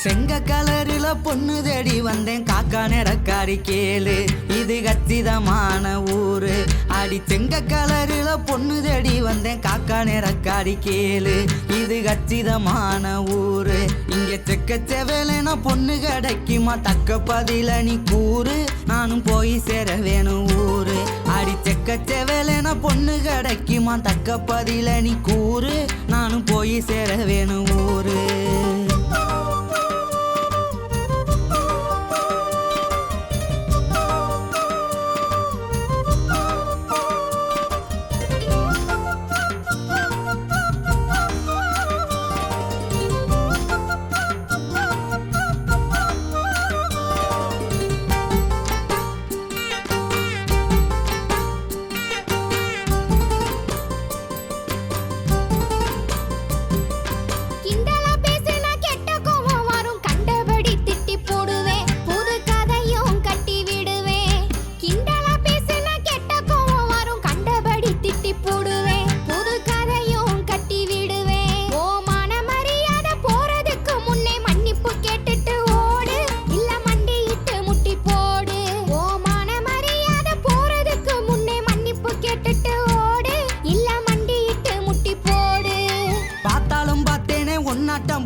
செங்க கலரில பொண்ணு தேடி வந்தேன் காக்கா நிறக்காரி கேளு இது கச்சிதமான ஊரு. அடி செங்க கலரில பொண்ணு தேடி வந்தேன் காக்கா நிறக்காரி கேளு இது கச்சிதமான ஊரு. இங்க செக்க செவேலன பொண்ணு கிடைக்குமா தக்க பதில நீ கூறு நானும் போய் சேர வேணும் ஊரு. அடி செக்க செவேலன பொண்ணு கிடைக்குமா தக்க பதில நீ கூறு நானும் போய் சேர வேணும் ஊரு.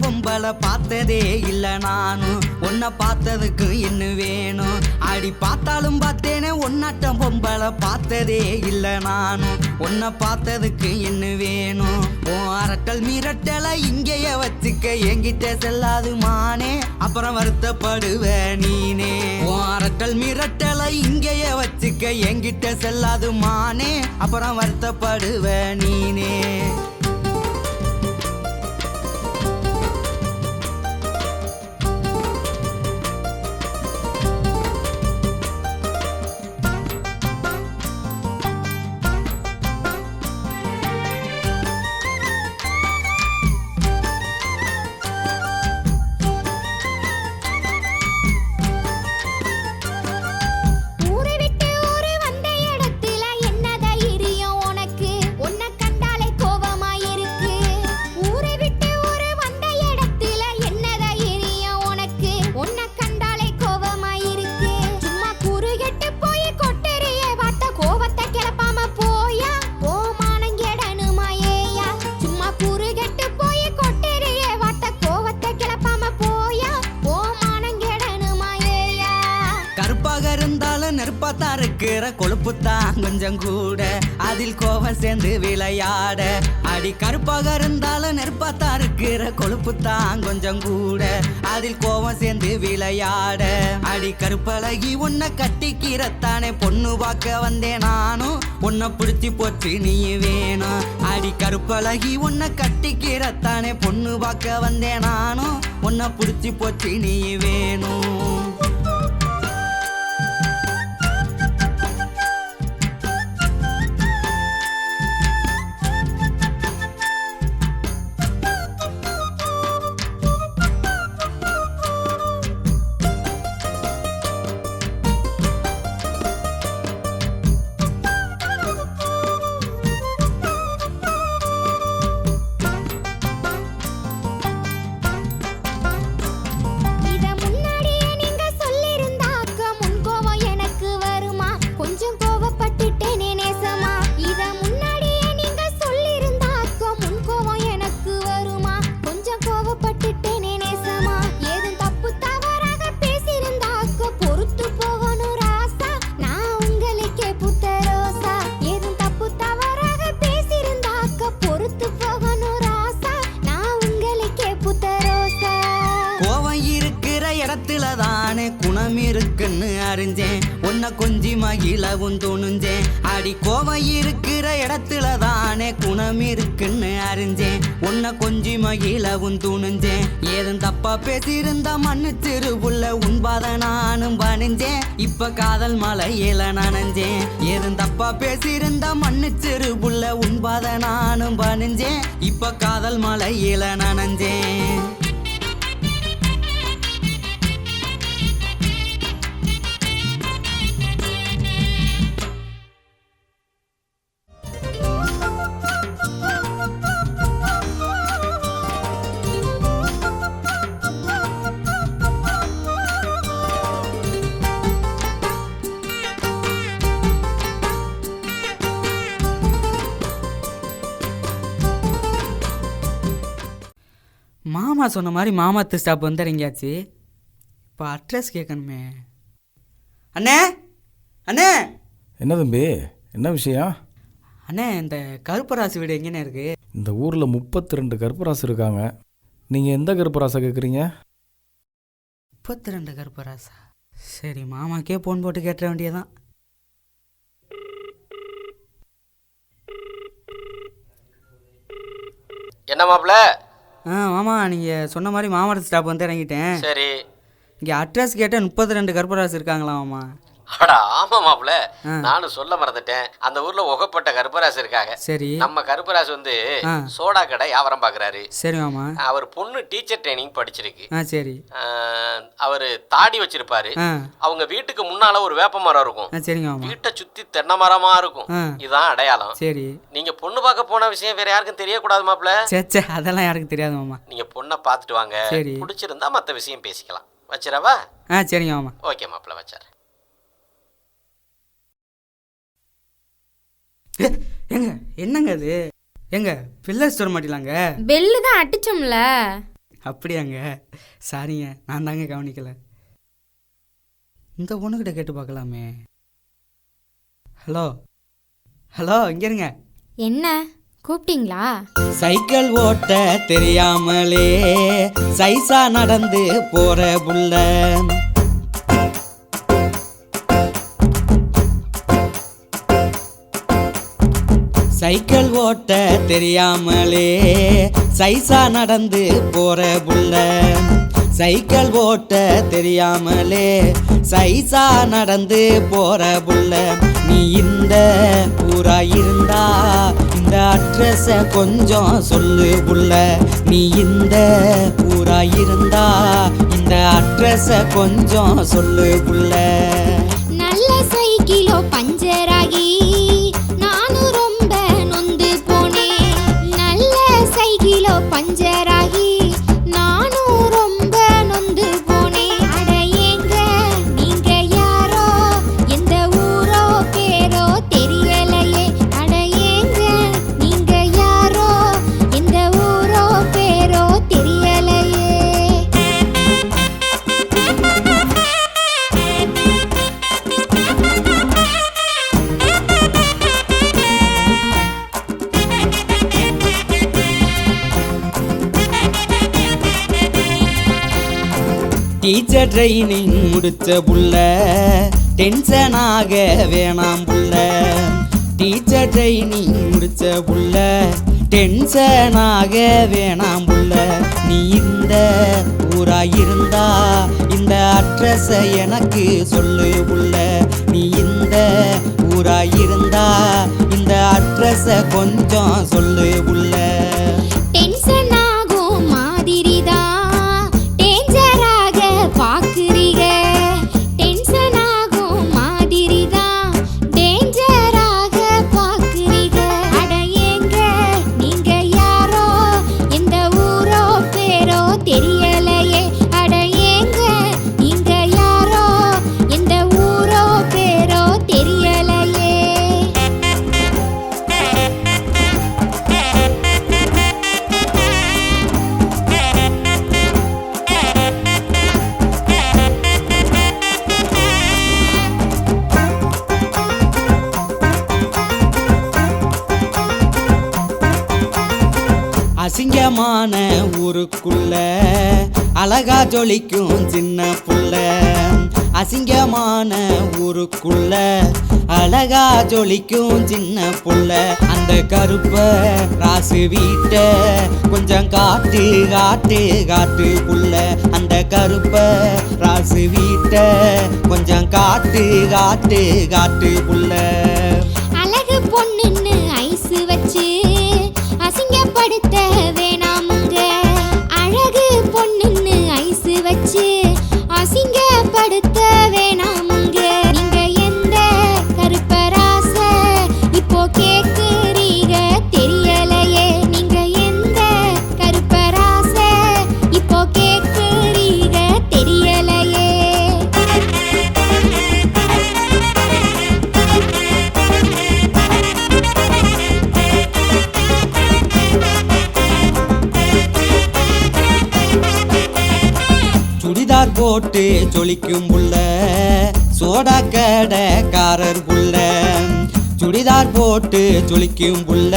பொம்பளை பார்த்ததே இல்ல நானும் உன்னை பார்த்ததுக்கு என்ன வேணும். அடி பார்த்தாலும் பார்த்தேனே ஒன்னாட்டம் பொம்பளை பார்த்ததே இல்ல நானும் உன்னை பார்த்ததுக்கு என்ன வேணும். உன் அரட்டல் மிரட்டலை இங்கேயே வச்சுக்க என்கிட்ட செல்லாது மானே அப்புறம் வருத்தப்படுவ நீனே. உன் அரட்டல் மிரட்டலை இங்கேயே வச்சுக்க என்கிட்ட செல்லாது மானே அப்புறம் வருத்தப்படுவ நீனே. நெருப்பாத்தா இருக்கிற கொழுப்புத்தான் கொஞ்சம் கூட அதில் கோவம் சேர்ந்து விளையாட. அடி கருப்பாக இருந்தாலும் நெருப்பாத்தா இருக்கிற கொழுப்புத்தான் கொஞ்சம் கூட அதில் கோவம் சேர்ந்து விளையாட. அடி கருப்பழகி உன்னை கட்டிக்கிறத்தானே பொண்ணு பார்க்க வந்தேன் நானும் உன்னை பிடிச்சி போச்சு நீ வேணும். அடி கருப்பழகி உன்னை கட்டிக்கிறத்தானே பொண்ணு பார்க்க வந்தேன் நானும் உன்னை பிடிச்சி போச்சு நீ வேணும். இடத்துலதானே குணம் இருக்குன்னு அறிஞ்சேன் உன்னை கொஞ்சி மகிழவும் துணிஞ்சேன். அடி கோவம் இருக்கிற இடத்துலதானே குணம் இருக்குன்னு அறிஞ்சேன் உன்னை கொஞ்சி மகிழவும் துணிஞ்சேன். ஏதும் தப்பா பேசியிருந்தா மன்னிச்சிரு புள்ள உன்பாத நானும் பணிஞ்சேன் இப்ப காதல் மலையில நனைஞ்சேன். ஏதும் தப்பா பேசியிருந்தா மன்னிச்சிரு புள்ள உன்பாத நானும் பணிஞ்சேன் இப்ப காதல் மலையில நனைஞ்சேன். மாமா சொன்ன மாதிரி மாமாத்து ஸ்டாப் வந்து இறங்கியாச்சு. இப்போ அட்ரஸ் கேட்கணுமே. அண்ணே அண்ணே. என்ன தம்பி, என்ன விஷயம்? அண்ணே, இந்த கருப்பராசு வீடு எங்கேண்ணே இருக்கு? இந்த ஊரில் 32 கருப்பராசு இருக்காங்க. நீங்கள் எந்த கருப்பராசை கேட்குறீங்க? 32 கருப்பராசா? சரி, மாமாக்கே ஃபோன் போட்டு கேட்ட வேண்டியதான். என்ன மாப்பிள்ள? மாமா, நீங்கள் சொன்ன மாதிரி மாமரத்து ஸ்டாப் வந்து இறங்கிட்டேன். சரி, இங்கே அட்ரஸ் கேட்டால் 32 கருப்பராசு இருக்காங்களா மாமா? அடா ஆமா மாப்பிள்ள, நானும் சொல்ல மறந்துட்டேன். அந்த ஊர்ல உகப்பட்ட கருப்பராசு இருக்காங்க. சரி. நம்ம கருப்பராசு வந்து சோடா கடை வியாபாரம் பாக்குறாரு. சரி மாமா. அவர் பொண்ணு டீச்சர் ட்ரைனிங் படிச்சிருக்கு. சரி. அவரு தாடி வச்சிருப்பாரு. அவங்க வீட்டுக்கு முன்னால ஒரு வேப்ப மரம் இருக்கும். சரிங்க மாமா. வீட்டை சுத்தி தென்னை மரமா இருக்கும். இதுதான் அடையாளம். சரி. நீங்க பொண்ணு பார்க்க போன விஷயம் வேற யாருக்கும் தெரியக்கூடாது மாப்பிள்ள. சே, அதெல்லாம் யாருக்கும் தெரியாது மாமா. நீங்க பொண்ணை பார்த்துட்டு வாங்க. சரி. பிடிச்சிருந்தா மற்ற விஷயம் பேசிக்கலாம். வச்சிரவா? சரிங்க மாமா. ஓகே மாப்பிள்ள, வச்சாரு. எங்க என்னங்க அது? எங்க பில்லர் ஸ்டோர் மாட்டிலாங்க? பெல்லு தான் அடிச்சோம்ல. அப்படியாங்க? சாரிங்க, நான் தாங்க கவனிக்கல. இந்த பொண்ணுகிட்ட கேட்டு பார்க்கலாமே. ஹலோ ஹலோ, இங்க இருங்க. என்ன கூப்பிட்டீங்களா? சைக்கிள் ஓட்ட தெரியாமலே சைசா நடந்து போற புள்ள, சைக்கிள் ஓட்ட தெரியாமலே சைசா நடந்து போற புள்ள, சைக்கிள் ஓட்ட தெரியாமலே சைசா நடந்து போற புள்ள, நீ இந்த ஊரா இருந்தா இந்த அட்ரஸ கொஞ்சம் சொல்லு புள்ள, நீ இந்த ஊரா இருந்தா இந்த அட்ரஸ கொஞ்சம் சொல்லு புள்ள. நல்ல சைக்கிளோ பஞ்சராகி நானும் ரொம்ப நொந்து போனேன். நல்ல சைக்கிளோ பஞ்சராகி நானும் ரொம்ப நொந்து போனேன். அட ஏங்க நீங்க யாரோ, எந்த ஊரோ பேரோ தெரியலையே. அட ஏங்க நீங்க யாரோ, எந்த ஊரோ பேரோ தெரியலையே. டீச்சர் ட்ரைனிங் முடிச்ச புள்ள டென்ஷனாக வேணாம் புள்ள, டீச்சர் ட்ரைனிங் முடிச்ச புள்ள டென்ஷனாக வேணாம் புள்ள, நீ இந்த ஊரா இருந்தா இந்த அட்ரஸ எனக்கு சொல்லு புள்ள, நீ இந்த ஊரா இருந்தா இந்த அட்ரஸ கொஞ்சம் சொல்லு புள்ள. டென்ஷன் ஆகும் மாதிரிதான் டேஞ்சராக பாக்குறீங்க. டென்ஷன் ஆகும் மாதிரிதான் டேஞ்சராக பாக்குறீங்க. அட ஏங்க நீங்க யாரோ, எந்த ஊரோ பேரோ தெரியலையே. அட ஏங்க நீங்க யாரோ, எந்த ஊரோ பேரோ தெரியலையே. அசிங்கமான ஊருக்குள்ள அழகா ஜொலிக்கும் சின்ன புள்ள, அசிங்கமான ஊருக்குள்ள அழகா ஜொலிக்கும் சின்ன புள்ள, அந்த கருப்ப ராசு வீட்ட கொஞ்சம் காட்டு காட்டு காட்டு புள்ள, அந்த கருப்ப ராசு வீட்ட கொஞ்சம் காட்டு காட்டு காட்டு புள்ள. அழகு பொண்ணுன்னு ஐசு வச்சு அசிங்கப்படுத்த வேணாமுங்க. அழகு பொண்ணுன்னு ஐசு வச்சு அசிங்கப்படுத்த வேணாமுங்க. நீங்க எந்த கருப்பராச இப்போ கேக்குறீங்க தெரியலையே. நீங்க எந்த கருப்பராச இப்போ கேக்குறீங்க தெரியலையே. போட்டு சொலிக்கும் புள்ள சோடா கடைக்காரர் புள்ள சுடிதார் போட்டு சொலிக்கும் புள்ள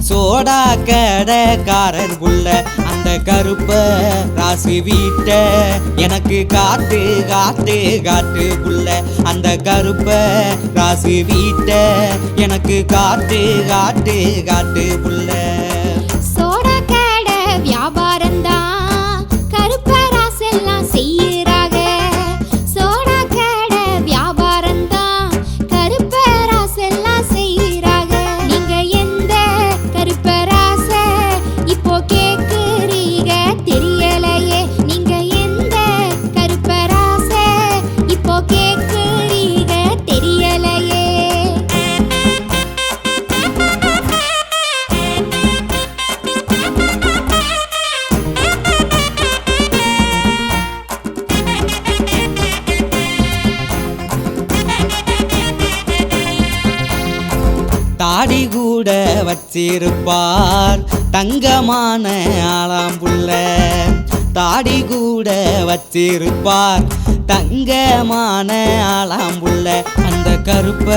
சோடா கடைக்காரர் புள்ள அந்த கருப்ப ராசி வீட்ட எனக்கு காட்டு காட்டு காட்டு புள்ள அந்த கருப்ப ராசி வீட்ட எனக்கு காட்டு காட்டு காட்டு புள்ள சோடா கடை வியாபாரம்தான் கருப்பராசெல்லாம் செய்யறாங்க சோடா கடை வியாபாரம்தான் கருப்பராசெல்லாம் செய்யறாங்க நீங்க எந்த கருப்பராச இப்போ கேக்குறீங்க தெரியலையே நீங்க எந்த கருப்பராச இப்போ கேக்குறீங்க தெரியலையே தாடி கூட வச்சிருப்பார் தங்கமான ஆளாம்புள்ள தாடி கூட வச்சிருப்பார் தங்கமான ஆளாம்புள்ள அந்த கருப்ப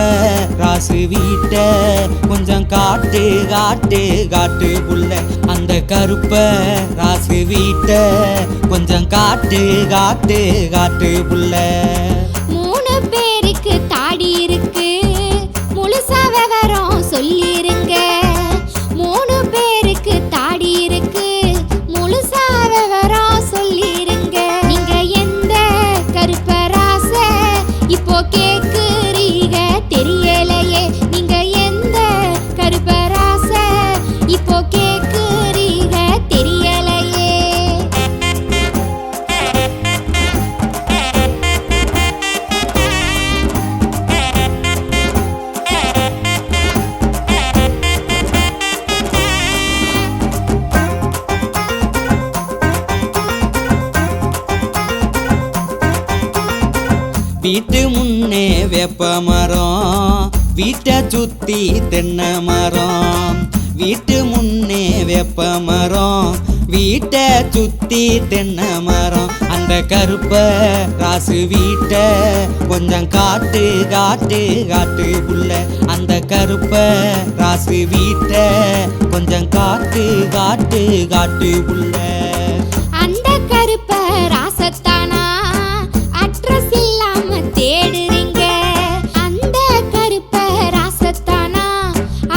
ராசு வீட்ட கொஞ்சம் காட்டு காட்டு காட்டு புள்ள அந்த கருப்ப ராசு வீட்ட கொஞ்சம் காட்டு காட்டு காட்டு புள்ள 3 பேருக்கு தாடி இருக்கு முழுசா விவரம் சொல்லிருங்க 3 பேருக்கு தாடி இருக்கு முழுசா விவரம் சொல்லிருங்க நீங்க எந்த கருப்பராச இப்போ கேக்குறீங்க தெரியலையே நீங்க எந்த கருப்பராச இப்போ கேக்குறீங்க தெரியலையே வீட்டு முன்னே வேப்ப மரம் வீட்டை சுத்தி தென்னை மரம் வீட்டு முன்னே வேப்ப மரம் வீட்டை சுத்தி தென்னை மரம் அந்த கருப்ப ராசு வீட்டை கொஞ்சம் காட்டு காட்டு காட்டு புள்ள அந்த கருப்ப ராசு வீட்டை கொஞ்சம் காட்டு காட்டு காட்டு புள்ள அந்த கருப்ப ராசத்தானா அட்ரஸ் இல்லாம தேடுறீங்க அந்த கருப்ப ராசத்தானா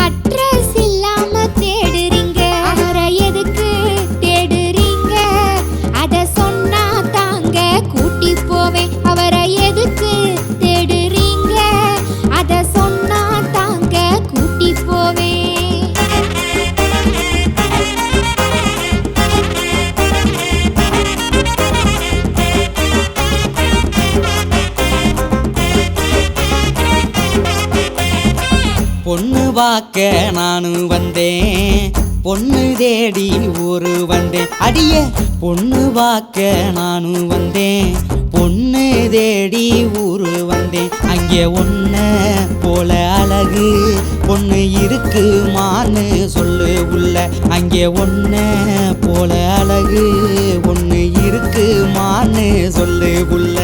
அட்ரஸ் இல்லாம தேடுறீங்க அவரை எதுக்கு தேடுறீங்க அத சொன்னா தாங்க கூட்டி போவேன் அவரை எதுக்கு தேடுறீங்க அத சொன்னா தாங்க கூட்டி போவேன் பொண்ணு பார்க்க நானும் வந்தேன் பொண்ணு தேடி ஊரு வந்தேன் அடிய பொண்ணு பார்க்க நானும் வந்தேன் பொண்ணு தேடி ஊரு வந்தேன் அங்கே ஒன்ன போல அழகு பொண்ணு இருக்குமான்னு சொல்லு உள்ள அங்கே ஒன்ன போல அழகு பொண்ணு இருக்குமான்னு சொல்லு உள்ள